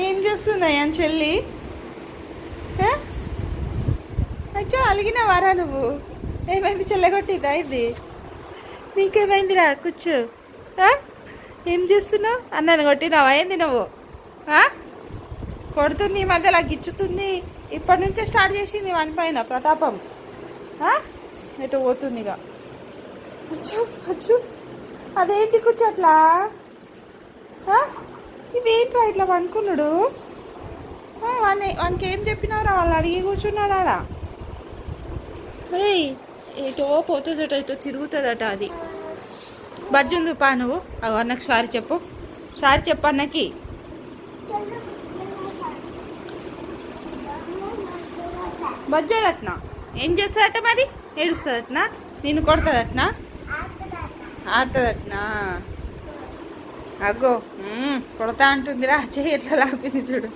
ఏం చేస్తున్నాయి అని చెల్లి? అచ్చో అలిగిన వారా నువ్వు? ఏమైంది? చెల్లగొట్టిద్దా ఇది? నీకేమైందిరా? కూర్చో. ఏం చేస్తున్నావు? అన్నను కొట్టినావా ఏంది నువ్వు? కొడుతుంది, ఈ మధ్యలో గిచ్చుతుంది. ఇప్పటి నుంచే స్టార్ట్ చేసింది వాని పైన ప్రతాపం. ఎటు పోతుంది ఇక? అచ్చు అచ్చు, అదేంటి కూర్చో అట్లా? ఇదేంట్రా ఇట్లా పనుకున్నాడు? వానికి ఏం చెప్పినావురా? వాళ్ళు అడిగి కూర్చున్నాడా? ఏటో పోతుందట, ఏటో తిరుగుతుందట. అది బజ్జుంది పా. నువ్వు అన్నకు సారీ చెప్పు. సారీ చెప్పు అన్నకి. బజ్జదట్నా? ఏం చేస్తుందట మరి? ఏడుస్తుందట్నా? నిన్ను కొడుతుందట్నా? ఆడుతుందట్నా? అగ్గో కొడతా అంటుందిరా. చెయ్యి ఎట్లా లాపింది చూడు.